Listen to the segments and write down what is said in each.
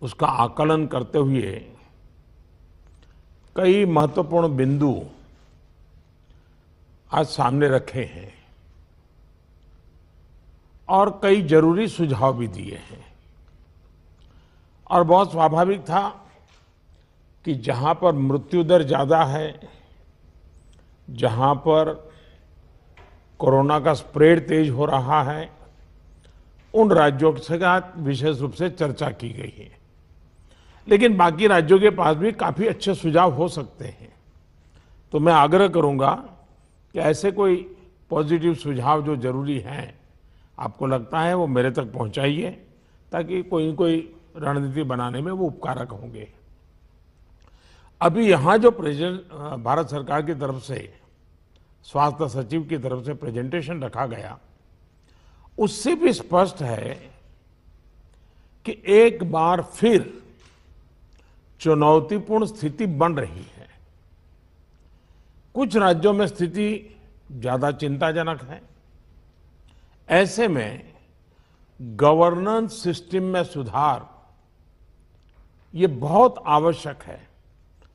उसका आकलन करते हुए कई महत्वपूर्ण बिंदु आज सामने रखे हैं और कई जरूरी सुझाव भी दिए हैं। और बहुत स्वाभाविक था कि जहां पर मृत्यु दर ज्यादा है, जहां पर कोरोना का स्प्रेड तेज हो रहा है, उन राज्यों के साथ विशेष रूप से चर्चा की गई है। लेकिन बाकी राज्यों के पास भी काफी अच्छे सुझाव हो सकते हैं। तो मैं आग्रह करूंगा कि ऐसे कोई पॉजिटिव सुझाव जो जरूरी हैं, आपको लगता है, वो मेरे तक पहुंचाइए, ताकि कोई रणनीति बनाने में वो उपकारक होंगे। अभी यहाँ जो भारत सरकार की तरफ से, स्वास्थ्य सचिव की तरफ से प्रेजेंटेशन रखा गया, उससे भी स्पष्ट है कि एक बार फिर चुनौतीपूर्ण स्थिति बन रही है। कुछ राज्यों में स्थिति ज्यादा चिंताजनक है। ऐसे में गवर्नेंस सिस्टम में सुधार ये बहुत आवश्यक है।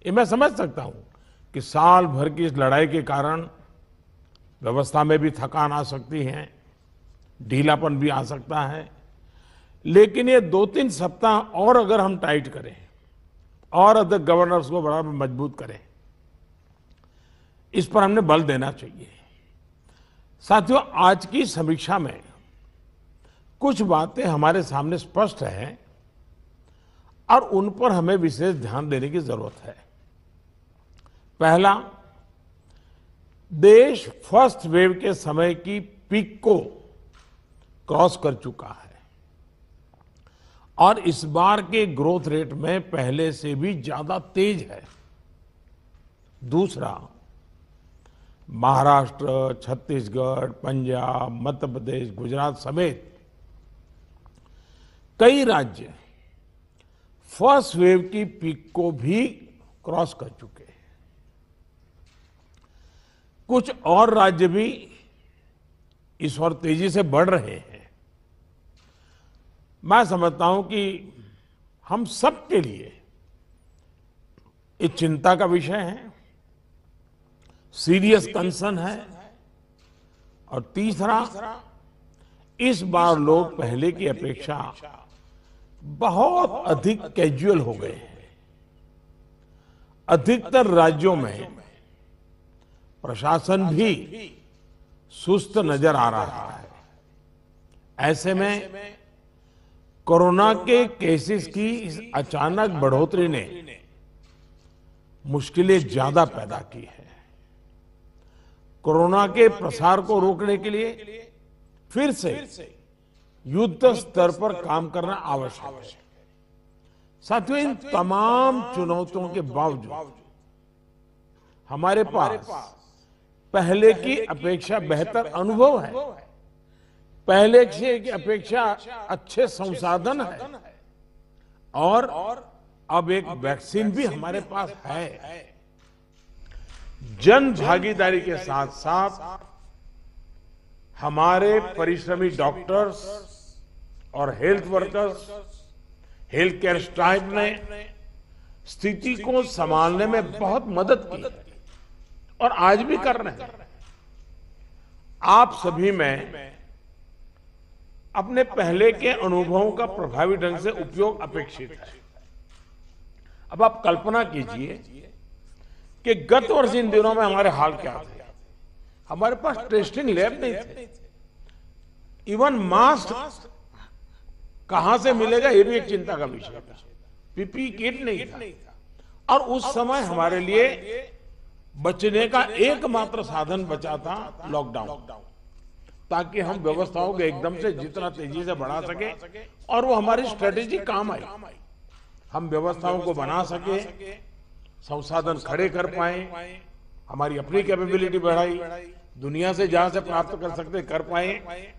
ये मैं समझ सकता हूं कि साल भर की इस लड़ाई के कारण व्यवस्था में भी थकान आ सकती है, ढीलापन भी आ सकता है। लेकिन ये 2-3 सप्ताह और अगर हम टाइट करें और अदर गवर्नर्स को बड़ा मजबूत करें, इस पर हमने बल देना चाहिए। साथियों, आज की समीक्षा में कुछ बातें हमारे सामने स्पष्ट हैं और उन पर हमें विशेष ध्यान देने की जरूरत है। पहला, देश फर्स्ट वेव के समय की पीक को क्रॉस कर चुका है और इस बार के ग्रोथ रेट में पहले से भी ज्यादा तेज है। दूसरा, महाराष्ट्र, छत्तीसगढ़, पंजाब, मध्य प्रदेश, गुजरात समेत कई राज्य फर्स्ट वेव की पीक को भी क्रॉस कर चुके हैं। कुछ और राज्य भी इस ओर तेजी से बढ़ रहे हैं। मैं समझता हूं कि हम सबके लिए एक चिंता का विषय है, सीरियस कंसर्न है। और तीसरा, इस बार लोग पहले की अपेक्षा बहुत अधिक कैजुअल हो गए हैं। अधिकतर राज्यों में प्रशासन भी सुस्त नजर आ रहा है। ऐसे में कोरोना के केसेस की इस अचानक बढ़ोतरी ने मुश्किलें ज्यादा पैदा की है। कोरोना के प्रसार को रोकने के लिए फिर से युद्ध स्तर पर काम करना आवश्यक है। साथियों, इन तमाम चुनौतियों के बावजूद हमारे पास पहले की अपेक्षा बेहतर अनुभव है, पहले की अपेक्षा अच्छे संसाधन है और अब एक वैक्सीन भी हमारे पास है। जन भागीदारी के साथ साथ हमारे परिश्रमी डॉक्टर्स और health workers, health care staff ने स्थिति को संभालने में बहुत मदद की है और आज भी कर रहे हैं। आप सभी में अपने पहले के अनुभवों का प्रभावी ढंग से उपयोग अपेक्षित है। अब आप कल्पना कीजिए कि गत वर्ष इन दिनों में हमारे हाल क्या थे। हमारे पास टेस्टिंग लैब नहीं थे, इवन मास्क कहां से मिलेगा ये भी एक चिंता का विषय था, पीपी किट नहीं था। और उस समय हमारे लिए बचने का एकमात्र साधन बचा था लॉकडाउन, ताकि हम व्यवस्थाओं को एकदम से जितना तेजी से बढ़ा सके और वो हमारी स्ट्रेटेजी काम आई। हम व्यवस्थाओं को बना सके, संसाधन खड़े कर पाए, हमारी अपनी कैपेबिलिटी बढ़ाई, दुनिया से जहां से प्राप्त कर सकते कर पाए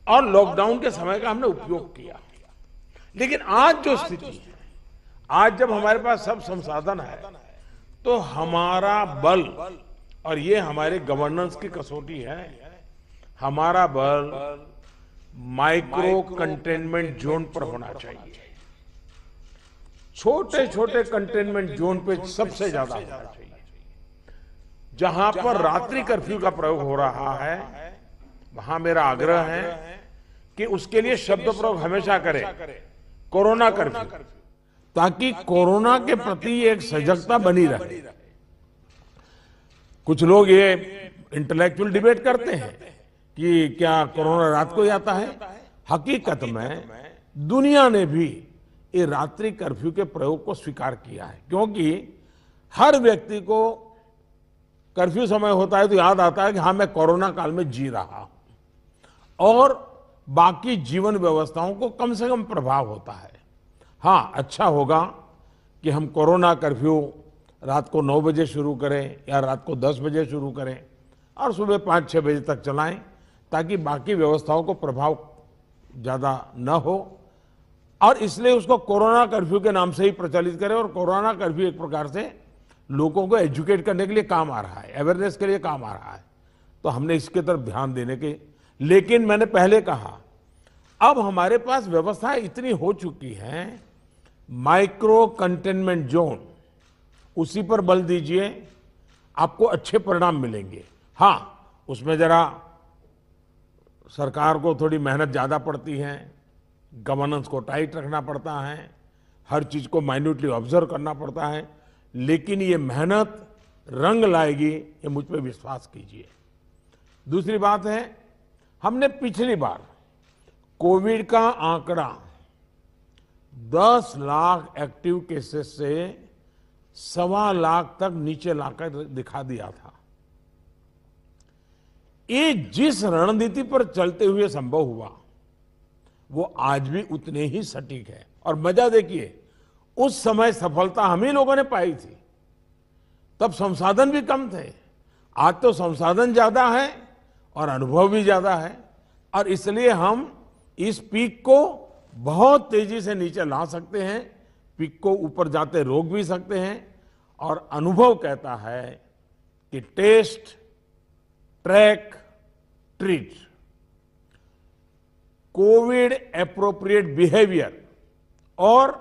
और लॉकडाउन के समय का हमने उपयोग किया। लेकिन आज जो स्थिति है, आज जब हमारे पास सब संसाधन है, तो हमारा बल, और ये हमारे गवर्नेंस की कसौटी है, हमारा बल माइक्रो कंटेनमेंट जोन पर होना चाहिए। छोटे छोटे कंटेनमेंट जोन पे सबसे ज्यादा होना चाहिए। जहां पर रात्रि कर्फ्यू का प्रयोग हो रहा है, वहां मेरा आग्रह है कि उसके लिए शब्द प्रयोग हमेशा करें, कोरोना कर्फ्यू, ताकि कोरोना के प्रति एक सजगता बनी रहे। कुछ लोग ये इंटेलेक्चुअल डिबेट करते हैं कि क्या कोरोना रात को ही आता है। हकीकत में दुनिया ने भी ये रात्रि कर्फ्यू के प्रयोग को स्वीकार किया है, क्योंकि हर व्यक्ति को कर्फ्यू समय होता है तो याद आता है कि हाँ, मैं कोरोना काल में जी रहा हूं और बाकी जीवन व्यवस्थाओं को कम से कम प्रभाव होता है। हाँ, अच्छा होगा कि हम कोरोना कर्फ्यू रात को 9 बजे शुरू करें या रात को 10 बजे शुरू करें और सुबह 5-6 बजे तक चलाएं, ताकि बाकी व्यवस्थाओं को प्रभाव ज़्यादा न हो। और इसलिए उसको कोरोना कर्फ्यू के नाम से ही प्रचलित करें। और कोरोना कर्फ्यू एक प्रकार से लोगों को एजुकेट करने के लिए काम आ रहा है, अवेयरनेस के लिए काम आ रहा है, तो हमने इसके तरफ ध्यान देने के। लेकिन मैंने पहले कहा, अब हमारे पास व्यवस्थाएं इतनी हो चुकी हैं, माइक्रो कंटेनमेंट जोन, उसी पर बल दीजिए, आपको अच्छे परिणाम मिलेंगे। हाँ, उसमें जरा सरकार को थोड़ी मेहनत ज्यादा पड़ती है, गवर्नेंस को टाइट रखना पड़ता है, हर चीज को माइन्यूटली ऑब्जर्व करना पड़ता है, लेकिन ये मेहनत रंग लाएगी, ये मुझ पर विश्वास कीजिए। दूसरी बात है, हमने पिछली बार कोविड का आंकड़ा 10 लाख एक्टिव केसेस से 1.25 लाख तक नीचे लाकर दिखा दिया था। ये जिस रणनीति पर चलते हुए संभव हुआ, वो आज भी उतने ही सटीक है। और मजा देखिए, उस समय सफलता हम ही लोगों ने पाई थी, तब संसाधन भी कम थे। आज तो संसाधन ज्यादा है और अनुभव भी ज्यादा है, और इसलिए हम इस पीक को बहुत तेजी से नीचे ला सकते हैं, पीक को ऊपर जाते रोक भी सकते हैं। और अनुभव कहता है कि test, track, treat, Covid appropriate behaviour और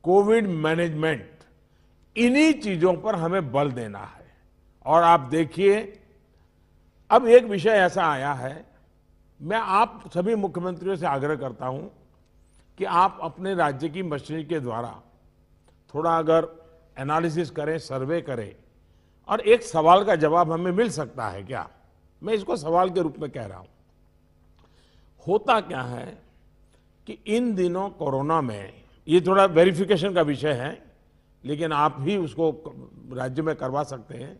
कोविड मैनेजमेंट, इन्हीं चीजों पर हमें बल देना है। और आप देखिए, अब एक विषय ऐसा आया है, मैं आप सभी मुख्यमंत्रियों से आग्रह करता हूं कि आप अपने राज्य की मशीनरी के द्वारा थोड़ा अगर एनालिसिस करें, सर्वे करें, और एक सवाल का जवाब हमें मिल सकता है क्या, मैं इसको सवाल के रूप में कह रहा हूं। होता क्या है कि इन दिनों कोरोना में, ये थोड़ा वेरिफिकेशन का विषय है, लेकिन आप भी उसको राज्य में करवा सकते हैं।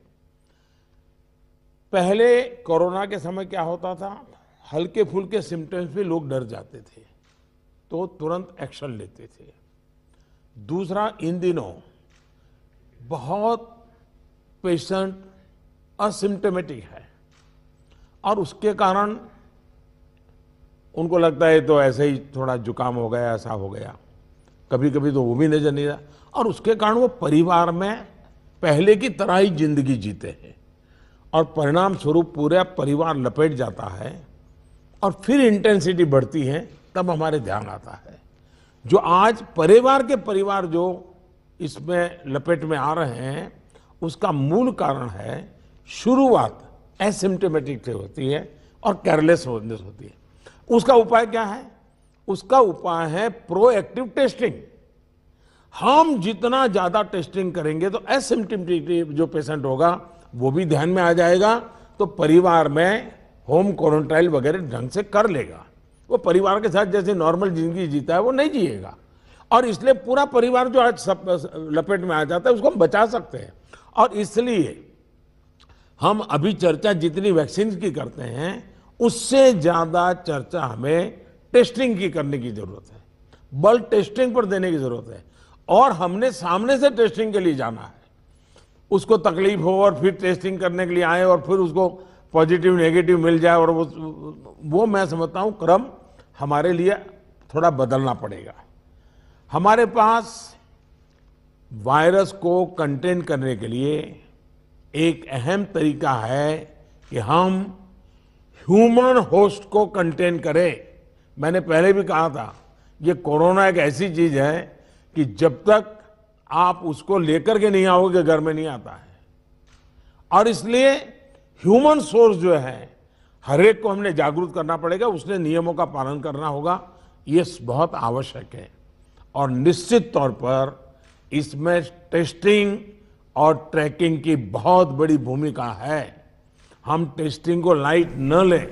पहले कोरोना के समय क्या होता था, हल्के फुल्के सिम्टम्स में लोग डर जाते थे तो तुरंत एक्शन लेते थे। दूसरा, इन दिनों बहुत पेशेंट असिम्टोमेटिक है और उसके कारण उनको लगता है तो ऐसे ही थोड़ा जुकाम हो गया, ऐसा हो गया, कभी कभी तो वो भी नजर नहीं रहा, और उसके कारण वो परिवार में पहले की तरह ही जिंदगी जीते हैं और परिणाम स्वरूप पूरा परिवार लपेट जाता है और फिर इंटेंसिटी बढ़ती है। तब हमारे ध्यान आता है जो आज परिवार जो इसमें लपेट में आ रहे हैं, उसका मूल कारण है शुरुआत एसिम्टोमेटिक से होती है और केयरलेस होती है। उसका उपाय क्या है? उसका उपाय है प्रोएक्टिव टेस्टिंग। हम जितना ज्यादा टेस्टिंग करेंगे तो एसिम्टोमेटिक जो पेशेंट होगा वो भी ध्यान में आ जाएगा, तो परिवार में होम क्वारंटाइन वगैरह ढंग से कर लेगा। वो परिवार के साथ जैसे नॉर्मल जिंदगी जीता है वो नहीं जिएगा, और इसलिए पूरा परिवार जो आज सब लपेट में आ जाता है उसको हम बचा सकते हैं। और इसलिए हम अभी चर्चा जितनी वैक्सीन की करते हैं उससे ज्यादा चर्चा हमें टेस्टिंग की करने की जरूरत है, बल टेस्टिंग पर देने की जरूरत है। और हमने सामने से टेस्टिंग के लिए जाना है, उसको तकलीफ हो और फिर टेस्टिंग करने के लिए आए और फिर उसको पॉजिटिव नेगेटिव मिल जाए, और वो मैं समझता हूं क्रम हमारे लिए थोड़ा बदलना पड़ेगा। हमारे पास वायरस को कंटेन करने के लिए एक अहम तरीका है कि हम ह्यूमन होस्ट को कंटेन करें। मैंने पहले भी कहा था, ये कोरोना एक ऐसी चीज है कि जब तक आप उसको लेकर के नहीं आओगे घर में नहीं आता है। और इसलिए ह्यूमन सोर्स जो है हर एक को हमने जागरूक करना पड़ेगा, उसने नियमों का पालन करना होगा, ये बहुत आवश्यक है। और निश्चित तौर पर इसमें टेस्टिंग और ट्रैकिंग की बहुत बड़ी भूमिका है। हम टेस्टिंग को लाइट न लें।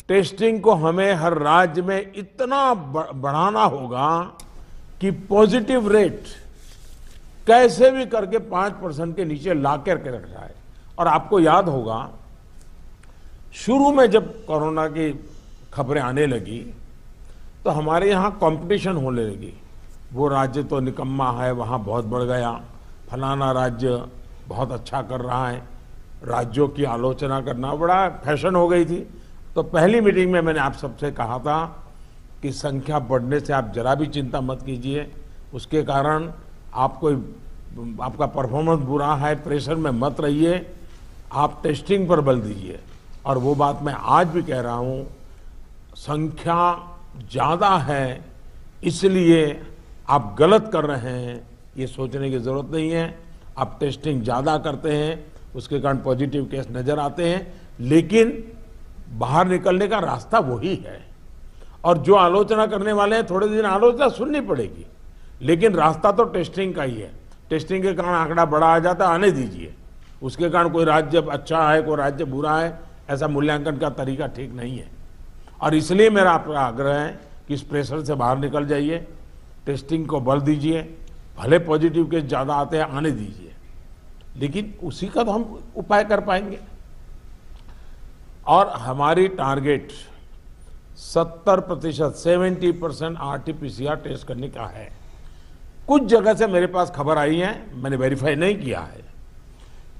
टेस्टिंग को हमें हर राज्य में इतना बढ़ाना होगा कि पॉजिटिव रेट कैसे भी करके 5% के नीचे ला करके रख जाए। और आपको याद होगा शुरू में जब कोरोना की खबरें आने लगी तो हमारे यहाँ कंपटीशन होने लगी, वो राज्य तो निकम्मा है वहाँ बहुत बढ़ गया, फलाना राज्य बहुत अच्छा कर रहा है, राज्यों की आलोचना करना बड़ा फैशन हो गई थी। तो पहली मीटिंग में मैंने आप सबसे कहा था कि संख्या बढ़ने से आप जरा भी चिंता मत कीजिए, उसके कारण आपका परफॉर्मेंस बुरा है, प्रेशर में मत रहिए, आप टेस्टिंग पर बल दीजिए। और वो बात मैं आज भी कह रहा हूँ, संख्या ज़्यादा है इसलिए आप गलत कर रहे हैं ये सोचने की ज़रूरत नहीं है। आप टेस्टिंग ज़्यादा करते हैं, उसके कारण पॉजिटिव केस नज़र आते हैं, लेकिन बाहर निकलने का रास्ता वही है। और जो आलोचना करने वाले हैं थोड़े दिन आलोचना सुननी पड़ेगी, लेकिन रास्ता तो टेस्टिंग का ही है। टेस्टिंग के कारण आंकड़ा बड़ा आ जाता है, आने दीजिए। उसके कारण कोई राज्य अच्छा है कोई राज्य बुरा है, ऐसा मूल्यांकन का तरीका ठीक नहीं है। और इसलिए मेरा आपका आग्रह है कि इस प्रेशर से बाहर निकल जाइए, टेस्टिंग को बल दीजिए, भले पॉजिटिव केस ज़्यादा आते हैं आने दीजिए, लेकिन उसी का तो हम उपाय कर पाएंगे। और हमारी टारगेट 70% 70% RT-PCR टेस्ट करने का है। कुछ जगह से मेरे पास खबर आई है, मैंने वेरीफाई नहीं किया है,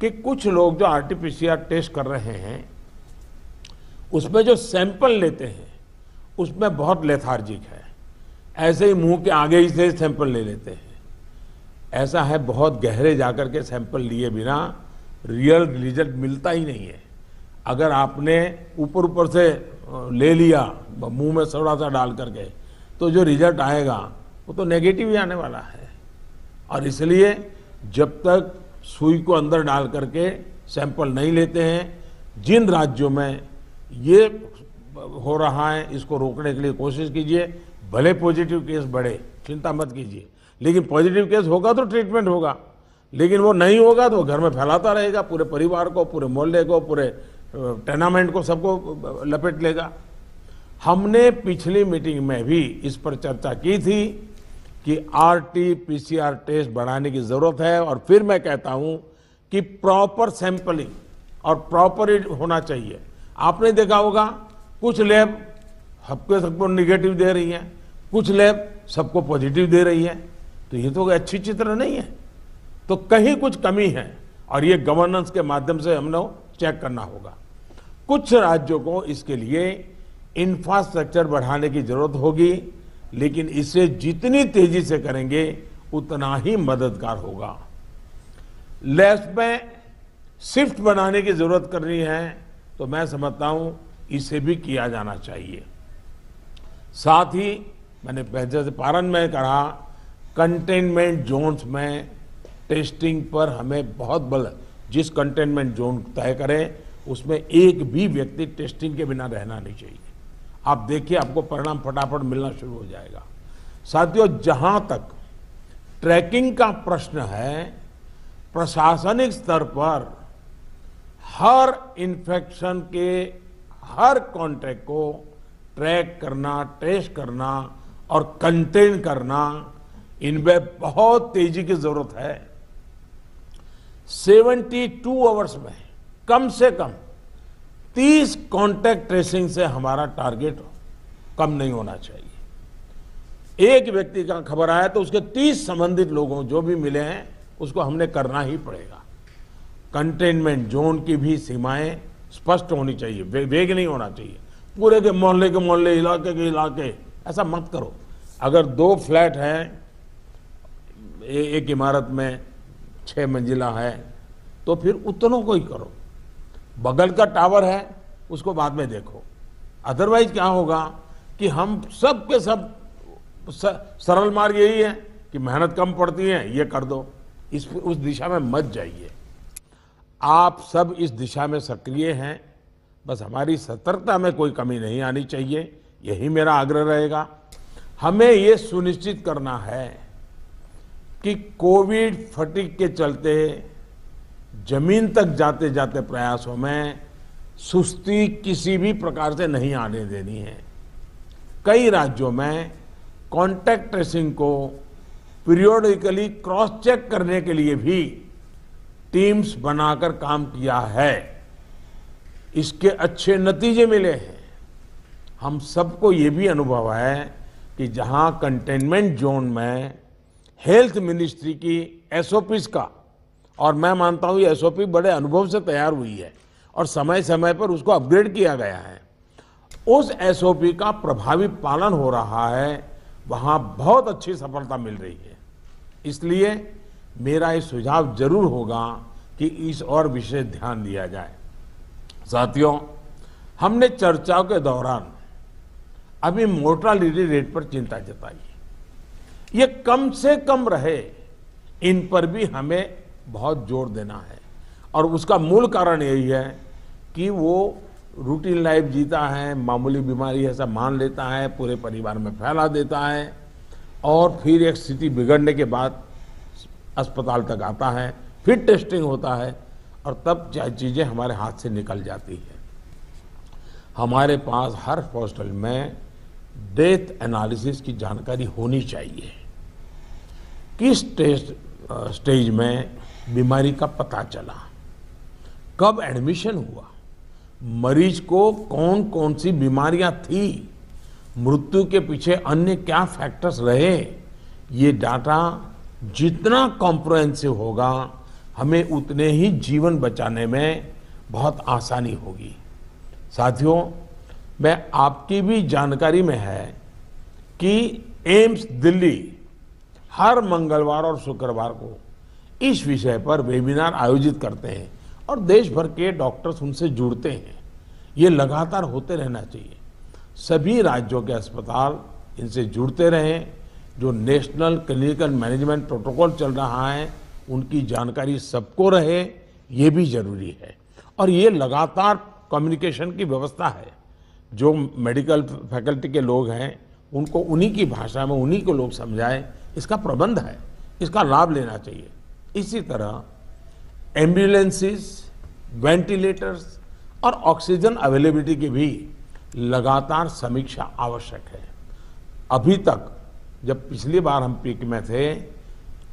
कि कुछ लोग जो RT-PCR टेस्ट कर रहे हैं उसमें जो सैंपल लेते हैं उसमें बहुत लेथार्जिक है, ऐसे ही मुंह के आगे ही से सैंपल ले लेते हैं। ऐसा है, बहुत गहरे जाकर के सैंपल लिए बिना रियल रिजल्ट मिलता ही नहीं है। अगर आपने ऊपर ऊपर से ले लिया मुंह में थोड़ा सा डाल करके, तो जो रिजल्ट आएगा वो तो नेगेटिव ही आने वाला है। और इसलिए जब तक सुई को अंदर डाल करके सैंपल नहीं लेते हैं, जिन राज्यों में ये हो रहा है इसको रोकने के लिए कोशिश कीजिए। भले पॉजिटिव केस बढ़े, चिंता मत कीजिए, लेकिन पॉजिटिव केस होगा तो ट्रीटमेंट होगा, लेकिन वो नहीं होगा तो घर में फैलाता रहेगा, पूरे परिवार को, पूरे मोहल्ले को, पूरे टेनामेंट को, सबको लपेट लेगा। हमने पिछली मीटिंग में भी इस पर चर्चा की थी कि RT-PCR टेस्ट बढ़ाने की जरूरत है। और फिर मैं कहता हूं कि प्रॉपर सैंपलिंग और प्रॉपर होना चाहिए। आपने देखा होगा कुछ लैब सबको निगेटिव दे रही है, कुछ लैब सबको पॉजिटिव दे रही है, तो ये तो अच्छी चित्र नहीं है, तो कहीं कुछ कमी है। और ये गवर्नेंस के माध्यम से हमने चेक करना होगा। कुछ राज्यों को इसके लिए इंफ्रास्ट्रक्चर बढ़ाने की जरूरत होगी, लेकिन इसे जितनी तेजी से करेंगे उतना ही मददगार होगा। लैब्स में शिफ्ट बनाने की जरूरत करनी है, तो मैं समझता हूं इसे भी किया जाना चाहिए। साथ ही मैंने पहले से पारण में कहा, कंटेनमेंट जोन्स में टेस्टिंग पर हमें बहुत बल, जिस कंटेनमेंट जोन तय करें उसमें एक भी व्यक्ति टेस्टिंग के बिना रहना नहीं चाहिए। आप देखिए, आपको परिणाम फटाफट मिलना शुरू हो जाएगा। साथियों, जहां तक ट्रैकिंग का प्रश्न है, प्रशासनिक स्तर पर हर इन्फेक्शन के हर कॉन्टैक्ट को ट्रैक करना, टेस्ट करना और कंटेन करना, इनमें बहुत तेजी की जरूरत है। 72 आवर्स में कम से कम 30 कॉन्टैक्ट ट्रेसिंग से हमारा टारगेट कम नहीं होना चाहिए। एक व्यक्ति का खबर आया तो उसके 30 संबंधित लोगों जो भी मिले हैं उसको हमने करना ही पड़ेगा। कंटेनमेंट जोन की भी सीमाएं स्पष्ट होनी चाहिए, वेग नहीं होना चाहिए। पूरे के मोहल्ले, इलाके के इलाके, ऐसा मत करो। अगर 2 फ्लैट हैं, एक इमारत में 6 मंजिला है, तो फिर उतनों को ही करो। बगल का टावर है उसको बाद में देखो। अदरवाइज क्या होगा कि हम सब के सब सरल मार्ग यही है कि मेहनत कम पड़ती है, ये कर दो, उस दिशा में मत जाइए। आप सब इस दिशा में सक्रिय हैं, बस हमारी सतर्कता में कोई कमी नहीं आनी चाहिए, यही मेरा आग्रह रहेगा। हमें ये सुनिश्चित करना है कि कोविड फटीग के चलते जमीन तक जाते जाते प्रयासों में सुस्ती किसी भी प्रकार से नहीं आने देनी है। कई राज्यों में कॉन्टैक्ट ट्रेसिंग को पीरियोडिकली क्रॉस चेक करने के लिए भी टीम्स बनाकर काम किया है, इसके अच्छे नतीजे मिले हैं। हम सबको ये भी अनुभव है कि जहां कंटेनमेंट जोन में हेल्थ मिनिस्ट्री की एसओपीज का, और मैं मानता हूं ये एसओपी बड़े अनुभव से तैयार हुई है और समय समय पर उसको अपग्रेड किया गया है, उस एसओपी का प्रभावी पालन हो रहा है, वहां बहुत अच्छी सफलता मिल रही है। इसलिए मेरा ये सुझाव जरूर होगा कि इस और विशेष ध्यान दिया जाए। साथियों, हमने चर्चाओं के दौरान अभी मोर्टालिटी रेट पर चिंता जताई। ये कम से कम रहे, इन पर भी हमें बहुत जोर देना है। और उसका मूल कारण यही है कि वो रूटीन लाइफ जीता है, मामूली बीमारी ऐसा मान लेता है, पूरे परिवार में फैला देता है और फिर एक स्थिति बिगड़ने के बाद अस्पताल तक आता है, फिर टेस्टिंग होता है और तब चीजें हमारे हाथ से निकल जाती है। हमारे पास हर हॉस्पिटल में डेथ एनालिसिस की जानकारी होनी चाहिए। किस स्टेज में बीमारी का पता चला, कब एडमिशन हुआ, मरीज को कौन कौन सी बीमारियां थी, मृत्यु के पीछे अन्य क्या फैक्टर्स रहे, ये डाटा जितना कॉम्प्रिहेंसिव होगा, हमें उतने ही जीवन बचाने में बहुत आसानी होगी। साथियों, मैं आपकी भी जानकारी में है कि एम्स दिल्ली हर मंगलवार और शुक्रवार को इस विषय पर वेबिनार आयोजित करते हैं और देश भर के डॉक्टर्स उनसे जुड़ते हैं। ये लगातार होते रहना चाहिए। सभी राज्यों के अस्पताल इनसे जुड़ते रहें। जो नेशनल क्लिनिकल मैनेजमेंट प्रोटोकॉल चल रहा है, उनकी जानकारी सबको रहे, ये भी जरूरी है। और ये लगातार कम्युनिकेशन की व्यवस्था है। जो मेडिकल फैकल्टी के लोग हैं, उनको उन्हीं की भाषा में उन्हीं को लोग समझाएं, इसका प्रबंध है, इसका लाभ लेना चाहिए। इसी तरह एम्बुलेंसेस, वेंटिलेटर्स और ऑक्सीजन अवेलेबिलिटी की भी लगातार समीक्षा आवश्यक है। अभी तक जब पिछली बार हम पीक में थे,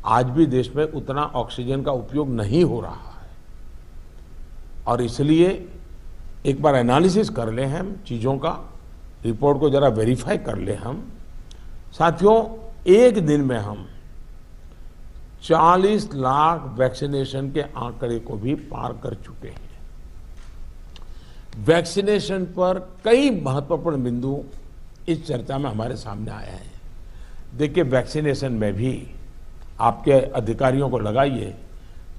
आज भी देश में उतना ऑक्सीजन का उपयोग नहीं हो रहा है और इसलिए एक बार एनालिसिस कर लें हम चीज़ों का, रिपोर्ट को जरा वेरीफाई कर लें हम। साथियों, एक दिन में हम 40 लाख वैक्सीनेशन के आंकड़े को भी पार कर चुके हैं। वैक्सीनेशन पर कई महत्वपूर्ण बिंदु इस चर्चा में हमारे सामने आए हैं। देखिए, वैक्सीनेशन में भी आपके अधिकारियों को लगाइए,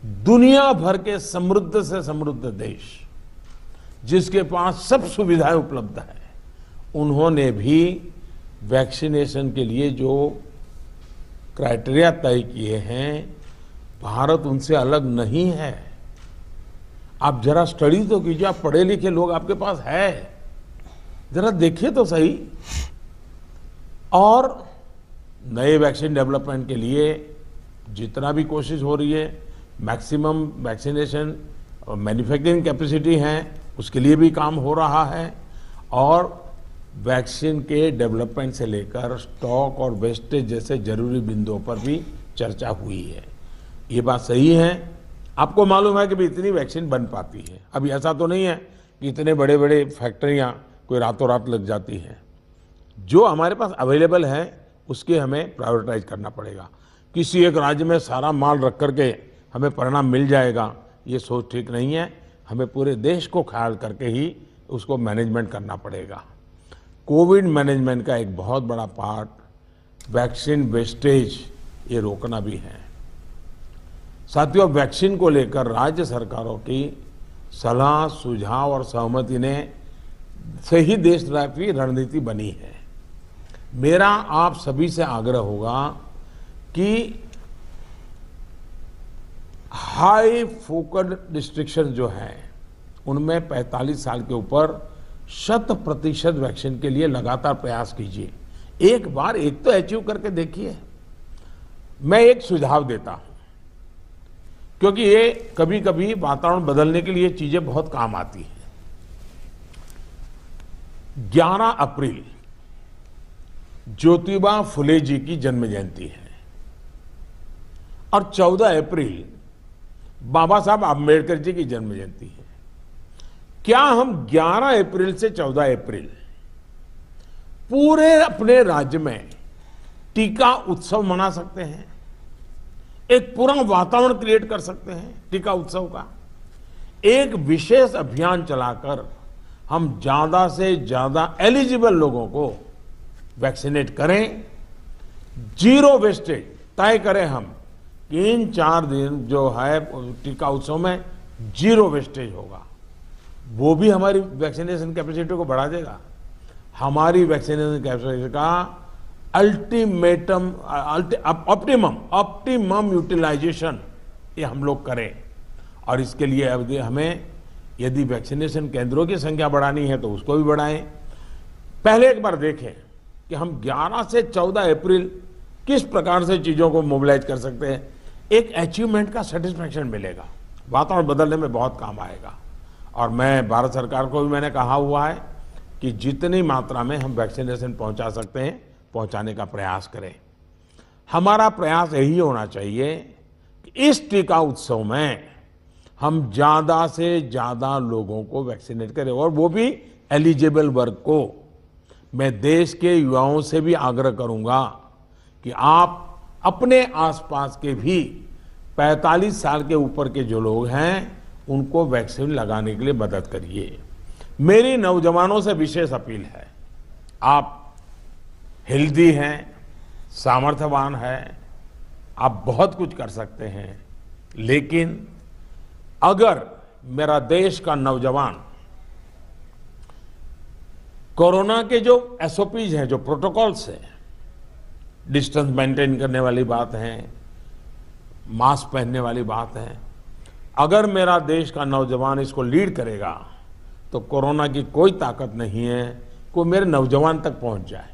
दुनिया भर के समृद्ध से समृद्ध देश जिसके पास सब सुविधाएं उपलब्ध है, उन्होंने भी वैक्सीनेशन के लिए जो क्राइटेरिया तय किए हैं, भारत उनसे अलग नहीं है। आप जरा स्टडी तो कीजिए, आप पढ़े लिखे लोग आपके पास है, जरा देखिए तो सही। और नए वैक्सीन डेवलपमेंट के लिए जितना भी कोशिश हो रही है, मैक्सिमम वैक्सीनेशन और मैन्युफैक्चरिंग कैपेसिटी है, उसके लिए भी काम हो रहा है। और वैक्सीन के डेवलपमेंट से लेकर स्टॉक और वेस्टेज जैसे जरूरी बिंदुओं पर भी चर्चा हुई है। ये बात सही है। आपको मालूम है कि भी इतनी वैक्सीन बन पाती है। अभी ऐसा तो नहीं है कि इतने बड़े बड़े फैक्ट्रियां कोई रातों रात लग जाती हैं। जो हमारे पास अवेलेबल है उसके हमें प्रायोरिटाइज करना पड़ेगा। किसी एक राज्य में सारा माल रख करके हमें परिणाम मिल जाएगा, ये सोच ठीक नहीं है। हमें पूरे देश को ख्याल करके ही उसको मैनेजमेंट करना पड़ेगा। कोविड मैनेजमेंट का एक बहुत बड़ा पार्ट वैक्सीन वेस्टेज ये रोकना भी है। साथियों, वैक्सीन को लेकर राज्य सरकारों की सलाह, सुझाव और सहमति ने से ही देशव्यापी रणनीति बनी है। मेरा आप सभी से आग्रह होगा कि हाई फोकस्ड डिस्ट्रिक्शन जो है उनमें 45 साल के ऊपर 100% वैक्सीन के लिए लगातार प्रयास कीजिए। एक बार एक तो अचीव करके देखिए। मैं एक सुझाव देता हूं, क्योंकि ये कभी कभी वातावरण बदलने के लिए चीजें बहुत काम आती हैं। 11 अप्रैल ज्योतिबा फुले जी की जन्म जयंती है और 14 अप्रैल बाबा साहब आम्बेडकर जी की जन्म जयंती है। क्या हम 11 अप्रैल से 14 अप्रैल पूरे अपने राज्य में टीका उत्सव मना सकते हैं? एक पूरा वातावरण क्रिएट कर सकते हैं टीका उत्सव का। एक विशेष अभियान चलाकर हम ज्यादा से ज्यादा एलिजिबल लोगों को वैक्सीनेट करें, जीरो वेस्टेज तय करें हम कि इन 4 दिन जो है टीका उत्सव में जीरो वेस्टेज होगा। वो भी हमारी वैक्सीनेशन कैपेसिटी को बढ़ा देगा। हमारी वैक्सीनेशन कैपेसिटी का ऑप्टिमम यूटिलाइजेशन ये हम लोग करें। और इसके लिए हमें यदि वैक्सीनेशन केंद्रों की संख्या बढ़ानी है तो उसको भी बढ़ाएं। पहले एक बार देखें कि हम 11 से 14 अप्रैल किस प्रकार से चीजों को मोबिलाइज कर सकते हैं। एक अचीवमेंट का सेटिस्फैक्शन मिलेगा, वातावरण बदलने में बहुत काम आएगा। और मैं भारत सरकार को भी मैंने कहा हुआ है कि जितनी मात्रा में हम वैक्सीनेशन पहुंचा सकते हैं पहुंचाने का प्रयास करें। हमारा प्रयास यही होना चाहिए कि इस टीका उत्सव में हम ज्यादा से ज्यादा लोगों को वैक्सीनेट करें, और वो भी एलिजिबल वर्ग को। मैं देश के युवाओं से भी आग्रह करूंगा कि आप अपने आसपास के भी 45 साल के ऊपर के जो लोग हैं उनको वैक्सीन लगाने के लिए मदद करिए। मेरी नौजवानों से विशेष अपील है, आप हेल्दी हैं, सामर्थ्यवान हैं, आप बहुत कुछ कर सकते हैं, लेकिन अगर मेरा देश का नौजवान कोरोना के जो एसओपीज हैं, जो प्रोटोकॉल्स हैं, डिस्टेंस मेंटेन करने वाली बात है, मास्क पहनने वाली बात है, अगर मेरा देश का नौजवान इसको लीड करेगा तो कोरोना की कोई ताकत नहीं है कोई मेरे नौजवान तक पहुंच जाए।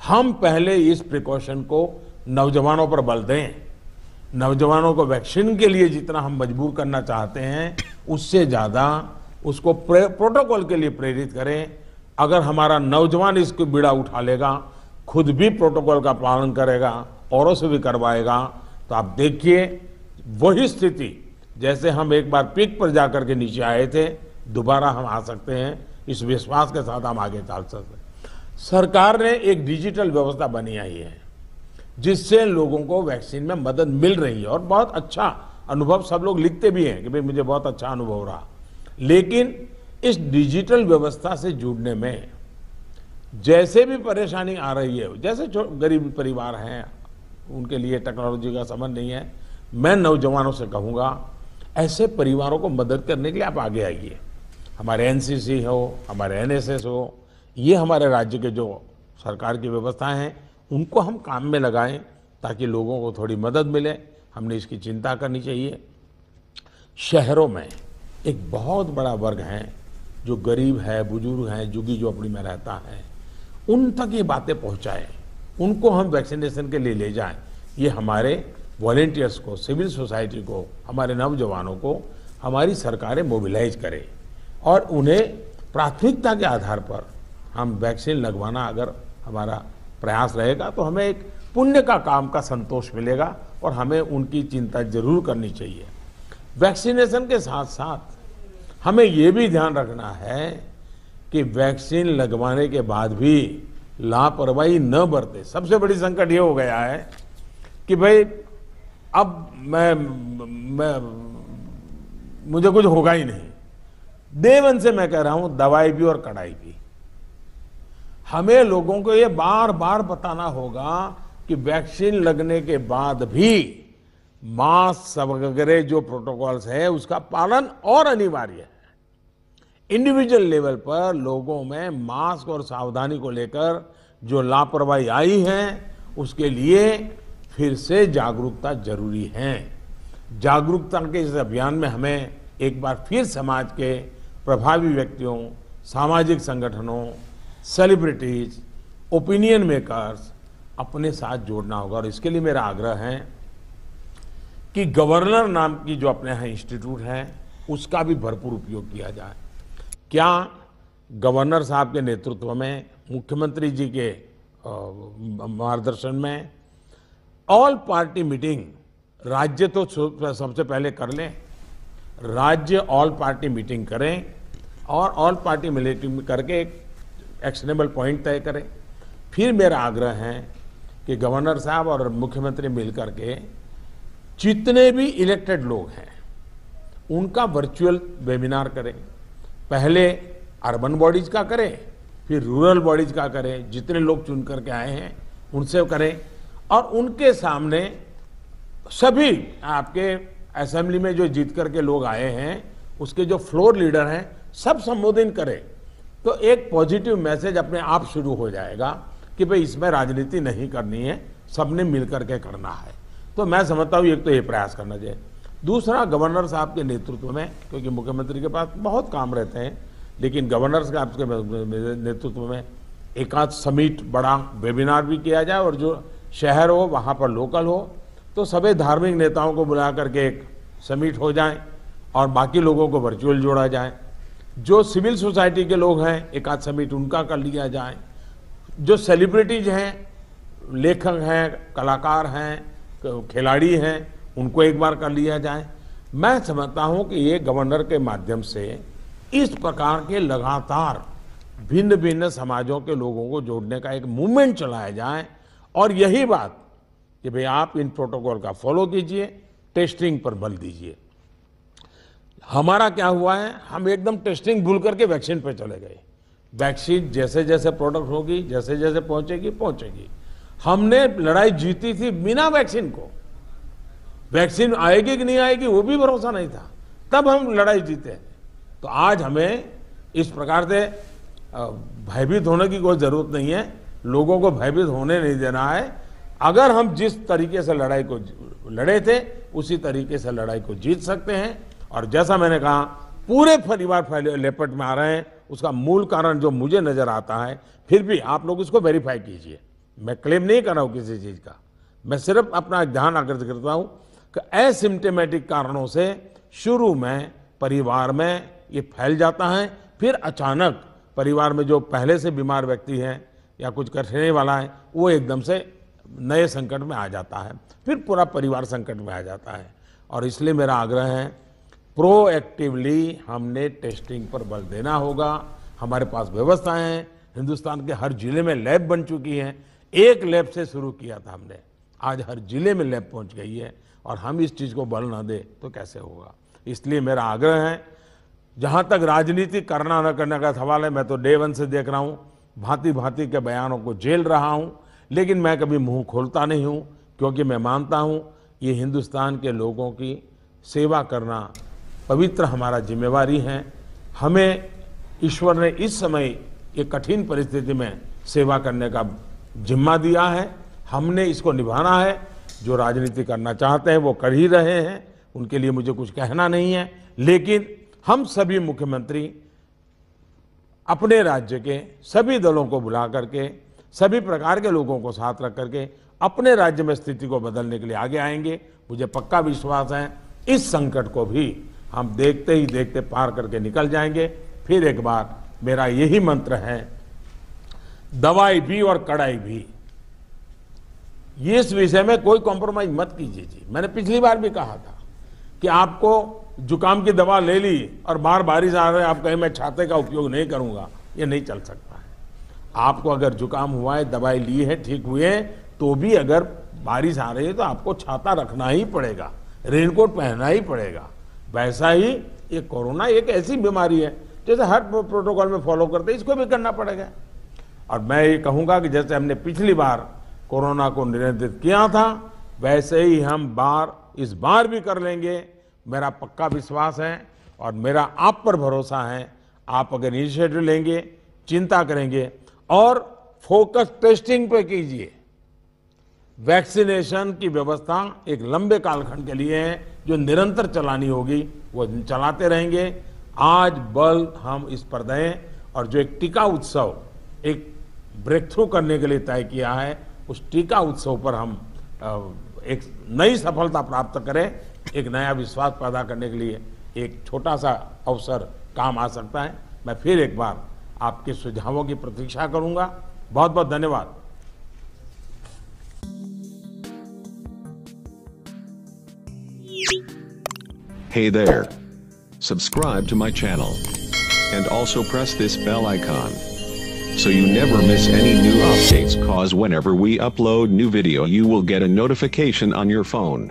हम पहले इस प्रिकॉशन को नौजवानों पर बल दें। नौजवानों को वैक्सीन के लिए जितना हम मजबूर करना चाहते हैं उससे ज्यादा उसको प्रोटोकॉल के लिए प्रेरित करें। अगर हमारा नौजवान इसको बीड़ा उठा लेगा, खुद भी प्रोटोकॉल का पालन करेगा, औरों से भी करवाएगा, तो आप देखिए वही स्थिति जैसे हम एक बार पीक पर जाकर के नीचे आए थे, दोबारा हम आ सकते हैं। इस विश्वास के साथ हम आगे चल सकते हैं। सरकार ने एक डिजिटल व्यवस्था बनाई है जिससे लोगों को वैक्सीन में मदद मिल रही है और बहुत अच्छा अनुभव सब लोग लिखते भी हैं कि भाई मुझे बहुत अच्छा अनुभव रहा। लेकिन इस डिजिटल व्यवस्था से जुड़ने में जैसे भी परेशानी आ रही है, जैसे गरीब परिवार हैं उनके लिए टेक्नोलॉजी का समझ नहीं है, मैं नौजवानों से कहूंगा ऐसे परिवारों को मदद करने के लिए आप आगे आइए। हमारे एनसीसी हो, हमारे एनएसएस हो, ये हमारे राज्य के जो सरकार की व्यवस्थाएं हैं उनको हम काम में लगाएं ताकि लोगों को थोड़ी मदद मिले। हमने इसकी चिंता करनी चाहिए। शहरों में एक बहुत बड़ा वर्ग है जो गरीब है, बुजुर्ग हैं, झुग्गी झोपड़ी में रहता है, उन तक ये बातें पहुंचाएं, उनको हम वैक्सीनेशन के लिए ले जाएं। ये हमारे वॉलेंटियर्स को, सिविल सोसाइटी को, हमारे नौजवानों को हमारी सरकारें मोबिलाइज करें और उन्हें प्राथमिकता के आधार पर हम वैक्सीन लगवाना अगर हमारा प्रयास रहेगा तो हमें एक पुण्य का काम का संतोष मिलेगा और हमें उनकी चिंता जरूर करनी चाहिए। वैक्सीनेशन के साथ साथ हमें ये भी ध्यान रखना है कि वैक्सीन लगवाने के बाद भी लापरवाही न बरते। सबसे बड़ी संकट ये हो गया है कि भाई अब मुझे कुछ होगा ही नहीं। देवन से मैं कह रहा हूं, दवाई भी और कड़ाई भी। हमें लोगों को ये बार बार बताना होगा कि वैक्सीन लगने के बाद भी मास्क वगैरह जो प्रोटोकॉल्स है उसका पालन और अनिवार्य है। इंडिविजुअल लेवल पर लोगों में मास्क और सावधानी को लेकर जो लापरवाही आई है उसके लिए फिर से जागरूकता जरूरी है। जागरूकता के इस अभियान में हमें एक बार फिर समाज के प्रभावी व्यक्तियों, सामाजिक संगठनों, सेलिब्रिटीज, ओपिनियन मेकर्स अपने साथ जोड़ना होगा। और इसके लिए मेरा आग्रह है कि गवर्नर नाम की जो अपने यहाँ इंस्टीट्यूट है उसका भी भरपूर उपयोग किया जाए। क्या गवर्नर साहब के नेतृत्व में, मुख्यमंत्री जी के मार्गदर्शन में ऑल पार्टी मीटिंग, राज्य तो सबसे पहले कर लें, राज्य ऑल पार्टी मीटिंग करें और ऑल पार्टी मीटिंग करके एक एक्शनेबल पॉइंट तय करें। फिर मेरा आग्रह है कि गवर्नर साहब और मुख्यमंत्री मिलकर के जितने भी इलेक्टेड लोग हैं उनका वर्चुअल वेबिनार करें। पहले अर्बन बॉडीज का करें, फिर रूरल बॉडीज का करें, जितने लोग चुन करके आए हैं उनसे करें और उनके सामने सभी आपके असेंबली में जो जीत करके लोग आए हैं उसके जो फ्लोर लीडर हैं सब संबोधित करें। तो एक पॉजिटिव मैसेज अपने आप शुरू हो जाएगा कि भाई इसमें राजनीति नहीं करनी है, सबने मिल करके करना है। तो मैं समझता हूँ एक तो ये प्रयास करना चाहिए। दूसरा, गवर्नर साहब के नेतृत्व में, क्योंकि मुख्यमंत्री के पास बहुत काम रहते हैं, लेकिन गवर्नर साहब के नेतृत्व में एक आध समिट, बड़ा वेबिनार भी किया जाए और जो शहर हो वहाँ पर लोकल हो तो सभी धार्मिक नेताओं को बुला करके एक समिट हो जाए और बाकी लोगों को वर्चुअल जोड़ा जाए। जो सिविल सोसाइटी के लोग हैं एक आध समिट उनका कर लिया जाए। जो सेलिब्रिटीज हैं, लेखक हैं, कलाकार हैं, खिलाड़ी हैं, उनको एक बार कर लिया जाए। मैं समझता हूं कि ये गवर्नर के माध्यम से इस प्रकार के लगातार भिन्न भिन्न समाजों के लोगों को जोड़ने का एक मूवमेंट चलाया जाए। और यही बात कि भाई आप इन प्रोटोकॉल का फॉलो कीजिए, टेस्टिंग पर बल दीजिए। हमारा क्या हुआ है, हम एकदम टेस्टिंग भूल करके वैक्सीन पे चले गए। वैक्सीन जैसे जैसे प्रोडक्ट होगी, जैसे जैसे पहुंचेगी। हमने लड़ाई जीती थी बिना वैक्सीन को। वैक्सीन आएगी कि नहीं आएगी वो भी भरोसा नहीं था, तब हम लड़ाई जीते। तो आज हमें इस प्रकार से भयभीत होने की कोई जरूरत नहीं है, लोगों को भयभीत होने नहीं देना है। अगर हम जिस तरीके से लड़ाई को लड़े थे उसी तरीके से लड़ाई को जीत सकते हैं। और जैसा मैंने कहा, पूरे परिवार लेपट में आ रहे हैं, उसका मूल कारण जो मुझे नजर आता है, फिर भी आप लोग इसको वेरीफाई कीजिए। मैं क्लेम नहीं कर रहा हूं किसी चीज का, मैं सिर्फ अपना ध्यान आकर्षित करता हूं कि एसिम्प्टोमेटिक कारणों से शुरू में परिवार में ये फैल जाता है, फिर अचानक परिवार में जो पहले से बीमार व्यक्ति है या कुछ करने वाला है वो एकदम से नए संकट में आ जाता है, फिर पूरा परिवार संकट में आ जाता है। और इसलिए मेरा आग्रह है, प्रोएक्टिवली हमने टेस्टिंग पर बल देना होगा। हमारे पास व्यवस्थाएं हैं, हिंदुस्तान के हर जिले में लैब बन चुकी हैं। एक लैब से शुरू किया था हमने, आज हर जिले में लैब पहुंच गई है। और हम इस चीज को बल ना दे तो कैसे होगा। इसलिए मेरा आग्रह है, जहां तक राजनीति करना न करने का सवाल है, मैं तो डे वन से देख रहा हूं, भांति भांति के बयानों को झेल रहा हूं, लेकिन मैं कभी मुंह खोलता नहीं हूं, क्योंकि मैं मानता हूं ये हिंदुस्तान के लोगों की सेवा करना पवित्र हमारा जिम्मेवारी है। हमें ईश्वर ने इस समय ये कठिन परिस्थिति में सेवा करने का जिम्मा दिया है, हमने इसको निभाना है। जो राजनीति करना चाहते हैं वो कर ही रहे हैं, उनके लिए मुझे कुछ कहना नहीं है। लेकिन हम सभी मुख्यमंत्री अपने राज्य के सभी दलों को बुला करके, सभी प्रकार के लोगों को साथ रख करके अपने राज्य में स्थिति को बदलने के लिए आगे आएंगे। मुझे पक्का विश्वास है इस संकट को भी हम देखते ही देखते पार करके निकल जाएंगे। फिर एक बार मेरा यही मंत्र है, दवाई भी और कड़ाई भी। ये इस विषय में कोई कॉम्प्रोमाइज मत कीजिए जी। मैंने पिछली बार भी कहा था कि आपको जुकाम की दवा ले ली और बार बारिश आ रही है, आप कहें मैं छाते का उपयोग नहीं करूंगा, ये नहीं चल सकता है। आपको अगर जुकाम हुआ है, दवाई ली है, ठीक हुए, तो भी अगर बारिश आ रही है तो आपको छाता रखना ही पड़ेगा, रेनकोट पहनना ही पड़ेगा। वैसा ही ये कोरोना एक ऐसी बीमारी है, जैसे हर प्रोटोकॉल में फॉलो करते हैं, इसको भी करना पड़ेगा। और मैं ये कहूंगा कि जैसे हमने पिछली बार कोरोना को नियंत्रित किया था, वैसे ही हम इस बार भी कर लेंगे, मेरा पक्का विश्वास है। और मेरा आप पर भरोसा है, आप अगर इनिशिएटिव लेंगे, चिंता करेंगे और फोकस टेस्टिंग पे कीजिए। वैक्सीनेशन की व्यवस्था एक लंबे कालखंड के लिए है, जो निरंतर चलानी होगी, वो चलाते रहेंगे। आज बल हम इस पर दें और जो एक टीका उत्सव एक ब्रेक थ्रू करने के लिए तय किया है, उस टीका उत्सव पर हम एक नई सफलता प्राप्त करें। एक नया विश्वास पैदा करने के लिए एक छोटा सा अवसर काम आ सकता है। मैं फिर एक बार आपके सुझावों की प्रतीक्षा करूंगा। बहुत बहुत धन्यवाद। Hey there. Subscribe to my channel. And also press this bell icon. So you never miss any new updates, cause whenever we upload new video you will get a notification on your phone.